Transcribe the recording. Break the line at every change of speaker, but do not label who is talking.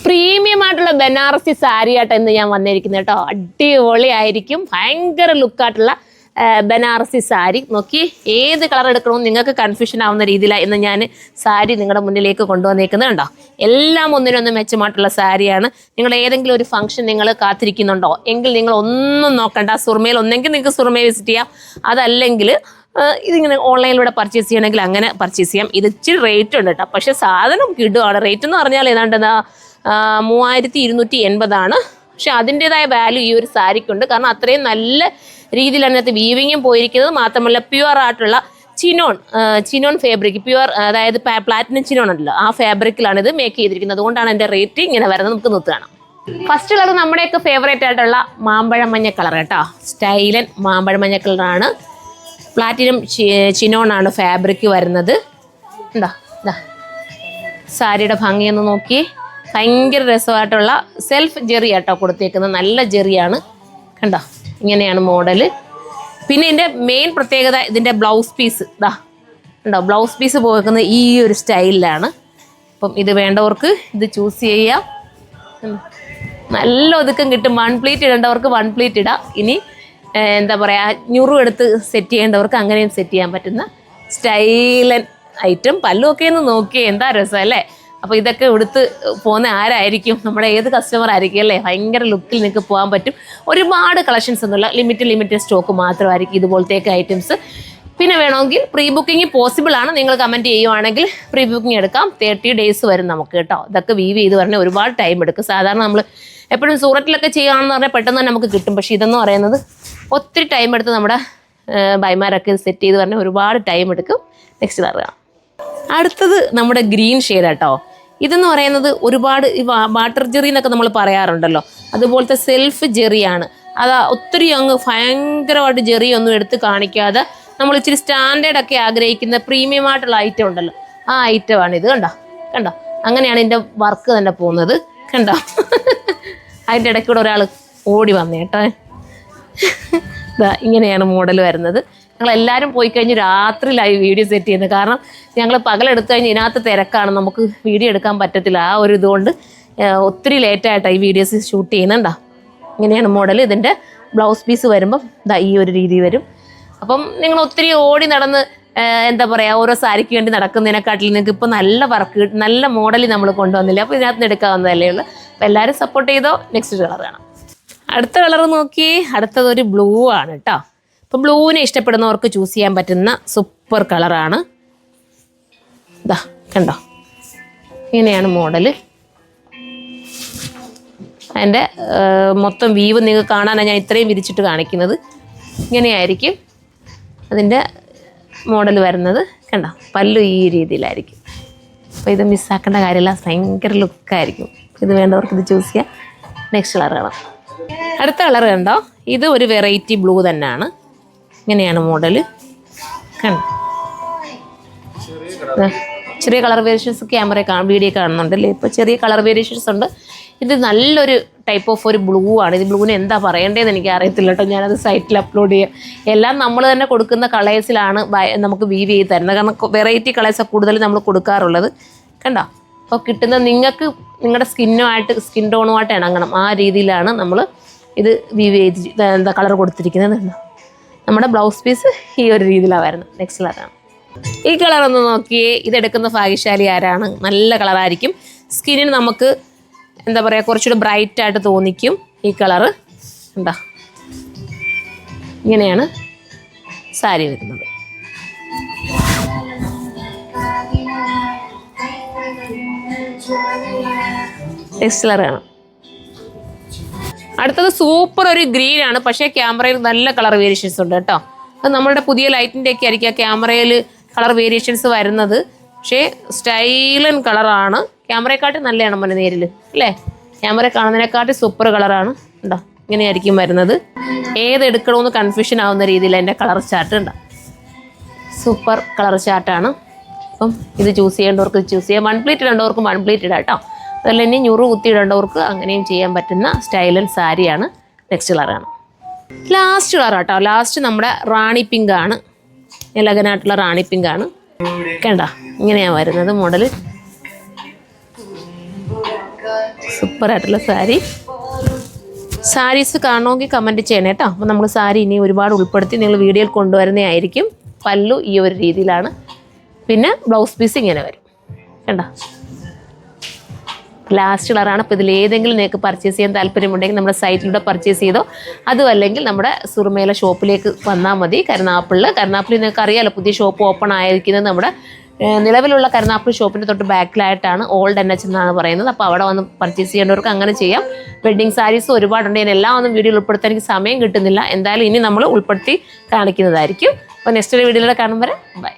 Premium ആയിട്ടുള്ള ബനാറസി സാരി ആയിട്ട് ഇന്ന് ഞാൻ വന്നിരിക്കുന്നത് കേട്ടോ. അടിപൊളിയായിരിക്കും, ഭയങ്കര ലുക്കായിട്ടുള്ള ബനാറസി സാരി. നോക്കി, ഏത് കളർ എടുക്കണമെന്ന് നിങ്ങൾക്ക് കൺഫ്യൂഷൻ ആവുന്ന രീതിയിലാണ് ഇന്ന് ഞാൻ സാരി നിങ്ങളുടെ മുന്നിലേക്ക് കൊണ്ടുവന്നേക്കുന്നത് കണ്ടോ. എല്ലാം ഒന്നിനൊന്ന് മെച്ചമായിട്ടുള്ള സാരിയാണ്. നിങ്ങളുടെ ഏതെങ്കിലും ഒരു ഫംഗ്ഷൻ നിങ്ങൾ കാത്തിരിക്കുന്നുണ്ടോ എങ്കിൽ നിങ്ങൾ ഒന്നും നോക്കണ്ട, സുർമയിൽ ഒന്നെങ്കിൽ നിങ്ങൾക്ക് സുർമയെ വിസിറ്റ് ചെയ്യാം, അതല്ലെങ്കിൽ ഇതിങ്ങനെ ഓൺലൈനിലൂടെ പർച്ചേസ് ചെയ്യണമെങ്കിൽ അങ്ങനെ പർച്ചേസ് ചെയ്യാം. ഇത് ഇച്ചിരി റേറ്റ് ഉണ്ട് കേട്ടോ, പക്ഷേ സാധനം കിടുവാണ്. റേറ്റ് എന്ന് പറഞ്ഞാൽ ഏതാണ്ട് 3280. പക്ഷെ അതിൻ്റെതായ വാല്യൂ ഈ ഒരു സാരിക്കുണ്ട്. കാരണം അത്രയും നല്ല രീതിയിലാണ് അതിനകത്ത് വീവിങ്ങും പോയിരിക്കുന്നത്. മാത്രമല്ല പ്യുവർ ആയിട്ടുള്ള ചിനോൺ ഫാബ്രിക്, പ്യുവർ അതായത് പ്ലാറ്റിനം ചിനോൺ ഉണ്ടല്ലോ, ആ ഫാബ്രിക്കിലാണ് ഇത് മേക്ക് ചെയ്തിരിക്കുന്നത്. അതുകൊണ്ടാണ് എൻ്റെ റേറ്റ് ഇങ്ങനെ വരുന്നത്. നമുക്ക് നിർത്തുകയാണ്. ഫസ്റ്റ് കളർ നമ്മുടെയൊക്കെ ഫേവറേറ്റ് ആയിട്ടുള്ള മാമ്പഴം മഞ്ഞ കളർ കേട്ടോ. സ്റ്റൈലൻ മാമ്പഴം മഞ്ഞ കളറാണ്. പ്ലാറ്റിനം ചിനോൺ ആണ് ഫാബ്രിക് വരുന്നത്. എന്താ സാരിയുടെ ഭംഗിയൊന്ന് നോക്കി. ഭയങ്കര രസമായിട്ടുള്ള സെൽഫ് ജെറി ആട്ടോ കൊടുത്തേക്കുന്നത്. നല്ല ജെറിയാണ് കണ്ടോ. ഇങ്ങനെയാണ് മോഡല്. പിന്നെ ഇതിൻ്റെ മെയിൻ പ്രത്യേകത ഇതിൻ്റെ ബ്ലൗസ് പീസ് ഉണ്ടോ. ബ്ലൗസ് പീസ് പോയിരിക്കുന്നത് ഈ ഒരു സ്റ്റൈലിലാണ്. അപ്പം ഇത് വേണ്ടവർക്ക് ഇത് ചൂസ് ചെയ്യാം. നല്ല ഒതുക്കം കിട്ടും. 1 പ്ലീറ്റ് ഇടേണ്ടവർക്ക് 1 പ്ലീറ്റ് ഇടാം. ഇനി എന്താ പറയുക, ഞുറു എടുത്ത് സെറ്റ് ചെയ്യേണ്ടവർക്ക് അങ്ങനെയും സെറ്റ് ചെയ്യാൻ പറ്റുന്ന സ്റ്റൈലൻ ഐറ്റം. പല്ലുമൊക്കെ ഒന്ന് നോക്കിയേ, എന്താ രസം അല്ലേ. അപ്പോൾ ഇതൊക്കെ എടുത്ത് പോകുന്ന ആരായിരിക്കും, നമ്മുടെ ഏത് കസ്റ്റമർ ആയിരിക്കും അല്ലേ. ഭയങ്കര ലുക്കിൽ നിങ്ങൾക്ക് പോകാൻ പറ്റും. ഒരുപാട് കളക്ഷൻസ് ഒന്നുമില്ല, ലിമിറ്റഡ് സ്റ്റോക്ക് മാത്രമായിരിക്കും ഇതുപോലത്തേക്ക് ഐറ്റംസ്. പിന്നെ വേണമെങ്കിൽ പ്രീ ബുക്കിംഗ് പോസിബിൾ ആണ്. നിങ്ങൾ കമൻറ്റ് ചെയ്യുവാണെങ്കിൽ പ്രീ ബുക്കിംഗ് എടുക്കാം. 30 days വരും നമുക്ക് കേട്ടോ. ഇതൊക്കെ വീവ് ചെയ്ത് പറഞ്ഞാൽ ഒരുപാട് ടൈം എടുക്കും. സാധാരണ നമ്മൾ എപ്പോഴും സൂററ്റിലൊക്കെ ചെയ്യുകയാണെന്ന് പറഞ്ഞാൽ പെട്ടെന്ന് തന്നെ നമുക്ക് കിട്ടും. പക്ഷേ ഇതെന്ന് പറയുന്നത് ഒത്തിരി ടൈം എടുത്ത് നമ്മുടെ ബൈമാരൊക്കെ സെറ്റ് ചെയ്ത് പറഞ്ഞാൽ ഒരുപാട് ടൈം എടുക്കും. നെക്സ്റ്റ് അറിയാം. അടുത്തത് നമ്മുടെ ഗ്രീൻ ഷെയ്ഡ് കേട്ടോ. ഇതെന്ന് പറയുന്നത് ഒരുപാട് വാട്ടർ ജെറി എന്നൊക്കെ നമ്മൾ പറയാറുണ്ടല്ലോ, അതുപോലത്തെ സെൽഫ് ജെറിയാണ്. അത് ഒത്തിരി അങ്ങ് ഭയങ്കരമായിട്ട് ജെറി ഒന്നും എടുത്ത് കാണിക്കാതെ നമ്മൾ ഇച്ചിരി സ്റ്റാൻഡേർഡൊക്കെ ആഗ്രഹിക്കുന്ന പ്രീമിയം ആയിട്ടുള്ള ഐറ്റം ഉണ്ടല്ലോ, ആ ഐറ്റമാണ് ഇത്. കണ്ടോ അങ്ങനെയാണ് ഇതിൻ്റെ വർക്ക് തന്നെ പോകുന്നത്. കണ്ടോ, അതിൻ്റെ ഇടയ്ക്കൂടെ ഒരാൾ ഓടി വന്നേ കേട്ടോ. ഇങ്ങനെയാണ് മോഡൽ വരുന്നത്. ഞങ്ങളെല്ലാവരും പോയി കഴിഞ്ഞ് രാത്രിയിലായി വീഡിയോ സെറ്റ് ചെയ്യുന്നത്. കാരണം ഞങ്ങൾ പകലെടുത്ത് കഴിഞ്ഞ് ഇതിനകത്ത് തിരക്കാണ്, നമുക്ക് വീഡിയോ എടുക്കാൻ പറ്റത്തില്ല. ആ ഒരു ഇതുകൊണ്ട് ഒത്തിരി ലേറ്റായിട്ടാണ് ഈ വീഡിയോസ് ഷൂട്ട് ചെയ്യുന്നുണ്ടോ. ഇങ്ങനെയാണ് മോഡൽ. ഇതിൻ്റെ ബ്ലൗസ് പീസ് വരുമ്പം ഈ ഒരു രീതി വരും. അപ്പം നിങ്ങൾ ഒത്തിരി ഓടി നടന്ന് എന്താ പറയുക, ഓരോ സാരിക്ക് വേണ്ടി നടക്കുന്നതിനെക്കാട്ടിൽ നിങ്ങൾക്ക് ഇപ്പോൾ നല്ല വർക്ക്, നല്ല മോഡൽ നമ്മൾ കൊണ്ടുവന്നില്ല. അപ്പോൾ ഇതിനകത്ത് നിന്ന് എടുക്കാവുന്നതല്ലേ ഉള്ളൂ. അപ്പോൾ എല്ലാവരും സപ്പോർട്ട് ചെയ്തോ. നെക്സ്റ്റ് കളർ കാണാം. അടുത്ത കളർ നോക്കി. അടുത്തതൊരു ബ്ലൂ ആണ് കേട്ടോ. അപ്പോൾ ബ്ലൂവിനെ ഇഷ്ടപ്പെടുന്നവർക്ക് ചൂസ് ചെയ്യാൻ പറ്റുന്ന സൂപ്പർ കളറാണ്. കണ്ടോ, ഇങ്ങനെയാണ് മോഡല്. അതിൻ്റെ മൊത്തം വീവ് നിങ്ങൾക്ക് കാണാനാണ് ഞാൻ ഇത്രയും വിരിച്ചിട്ട് കാണിക്കുന്നത്. ഇങ്ങനെയായിരിക്കും അതിൻ്റെ മോഡൽ വരുന്നത്. കണ്ടോ, പല്ലു ഈ രീതിയിലായിരിക്കും. അപ്പോൾ ഇത് മിസ്സാക്കേണ്ട കാര്യമില്ല, ഭയങ്കര ലുക്കായിരിക്കും. ഇത് വേണ്ടവർക്ക് ഇത് ചൂസ് ചെയ്യാം. നെക്സ്റ്റ് കളർ കാണാം. അടുത്ത കളർ കണ്ടോ, ഇത് ഒരു വെറൈറ്റി ബ്ലൂ തന്നെയാണ്. ഇങ്ങനെയാണ് മോഡല്. കണ്ടോ, ചെറിയ കളർ വേരിയേഷൻസ് ക്യാമറ വീഡിയോ കാണുന്നുണ്ടല്ലേ. ഇപ്പോൾ ചെറിയ കളർ വേരിയേഷൻസ് ഉണ്ട്. ഇത് നല്ലൊരു ടൈപ്പ് ഓഫ് ഒരു ബ്ലൂ ആണ്. ഇത് ബ്ലൂവിന് എന്താ പറയേണ്ടതെന്ന് എനിക്ക് അറിയത്തില്ല കേട്ടോ. ഞാനത് സൈറ്റിൽ അപ്ലോഡ് ചെയ്യാം. എല്ലാം നമ്മൾ തന്നെ കൊടുക്കുന്ന കളേഴ്സിലാണ് നമുക്ക് വീവ് ചെയ്ത് തരുന്നത്. കാരണം വെറൈറ്റി കളേഴ്സാണ് കൂടുതൽ നമ്മൾ കൊടുക്കാറുള്ളത്. കണ്ടോ, അപ്പോൾ കിട്ടുന്ന നിങ്ങൾക്ക് നിങ്ങളുടെ സ്കിൻ ടോണുമായിട്ട് ഇണങ്ങണം. ആ രീതിയിലാണ് നമ്മൾ ഇത് വീവ് ചെയ്ത് കളർ കൊടുത്തിരിക്കുന്നത്. നമ്മുടെ ബ്ലൗസ് പീസ് ഈ ഒരു രീതിയിലാണ് വരുന്നത്. നെക്സ്റ്റ് കളറാണ്. ഈ കളർ ഒന്ന് നോക്കിയേ. ഇതെടുക്കുന്ന ഭാഗ്യശാലി ആരാണ്. നല്ല കളറായിരിക്കും. സ്കിന്നിന് നമുക്ക് എന്താ പറയുക, കുറച്ചുകൂടി ബ്രൈറ്റായിട്ട് തോന്നിക്കും ഈ കളറ്. എന്താ ഇങ്ങനെയാണ് സാരി വരുന്നത്. നെക്സ്റ്റ് കളറാണ്. അടുത്തത് സൂപ്പർ ഒരു ഗ്രീൻ ആണ്. പക്ഷേ ക്യാമറയിൽ നല്ല കളർ വേരിയേഷൻസ് ഉണ്ട് കേട്ടോ. അത് നമ്മളുടെ പുതിയ ലൈറ്റിൻ്റെ ഒക്കെ ആയിരിക്കും ക്യാമറയിൽ കളർ വേരിയേഷൻസ് വരുന്നത്. പക്ഷേ സ്റ്റൈലൻ കളറാണ്. ക്യാമറയെക്കാട്ടി നല്ലതാണ് മോനെ നേരിൽ അല്ലേ. ക്യാമറ കാണുന്നതിനെക്കാട്ടി സൂപ്പർ കളറാണ്. ഉണ്ടോ, ഇങ്ങനെയായിരിക്കും വരുന്നത്. ഏതെടുക്കണമെന്ന് കൺഫ്യൂഷൻ ആവുന്ന രീതിയിൽ എൻ്റെ കളർ ചാർട്ട് ഉണ്ടോ. സൂപ്പർ കളർ ചാർട്ടാണ്. അപ്പം ഇത് ചൂസ് ചെയ്യേണ്ടവർക്ക് ചൂസ് ചെയ്യാം. 1 പ്ലീറ്റ് ഇടേണ്ടവർക്ക് 1 പ്ലീറ്റ് ഇടാം കേട്ടോ. അതല്ല ഇനി ഞുറു കുത്തി ഇടേണ്ടവർക്ക് അങ്ങനെയും ചെയ്യാൻ പറ്റുന്ന സ്റ്റൈലൻ സാരിയാണ്. നെക്സ്റ്റ് കളറാണ്. ലാസ്റ്റ് കളർ കേട്ടോ. ലാസ്റ്റ് നമ്മുടെ റാണി പിങ്ക് ആണ്. എലഗനായിട്ടുള്ള റാണി പിങ്ക് ആണ്. കണ്ടോ, ഇങ്ങനെയാണ് വരുന്നത് മോഡൽ. സൂപ്പറായിട്ടുള്ള സാരീസ് കാണുമെങ്കിൽ കമൻറ്റ് ചെയ്യണേ കേട്ടോ. അപ്പോൾ നമ്മൾ സാരി ഇനി ഒരുപാട് ഉൾപ്പെടുത്തി നിങ്ങൾ വീഡിയോയിൽ കൊണ്ടുവരുന്നതായിരിക്കും. പല്ലു ഈ ഒരു രീതിയിലാണ്, പിന്നെ ബ്ലൗസ് പീസ് ഇങ്ങനെ വരും കണ്ടോ. ലാസ്റ്റ് കളറാണ്. അപ്പോൾ ഇതിലേതെങ്കിലും നിങ്ങൾക്ക് പർച്ചേസ് ചെയ്യാൻ താല്പര്യമുണ്ടെങ്കിൽ നമ്മുടെ സൈറ്റിലൂടെ പർച്ചേസ് ചെയ്തോ, അതും അല്ലെങ്കിൽ നമ്മുടെ സുറുമേല ഷോപ്പിലേക്ക് വന്നാൽ മതി. കരുനാഗപ്പള്ളി നിങ്ങൾക്ക് അറിയാമല്ലോ, പുതിയ ഷോപ്പ് ഓപ്പൺ ആയിരിക്കുന്നത് നമ്മുടെ നിലവിലുള്ള കരുനാഗപ്പള്ളി ഷോപ്പിൻ്റെ തൊട്ട് ബാക്കിലായിട്ടാണ്. ഓൾഡ് NH എന്നാണ് പറയുന്നത്. അപ്പോൾ അവിടെ വന്ന് പർച്ചേസ് ചെയ്യേണ്ടവർക്ക് അങ്ങനെ ചെയ്യാം. വെഡ്ഡിങ് സാരീസ് ഒരുപാടുണ്ട്. ഞാൻ എല്ലാം ഒന്നും വീഡിയോ ഉൾപ്പെടുത്താൻ എനിക്ക് സമയം കിട്ടുന്നില്ല. എന്തായാലും ഇനി നമ്മൾ ഉൾപ്പെടുത്തി കാണിക്കുന്നതായിരിക്കും. അപ്പോൾ നെക്സ്റ്റ് വീഡിയോയിലൂടെ കാണും വരെ ബൈ.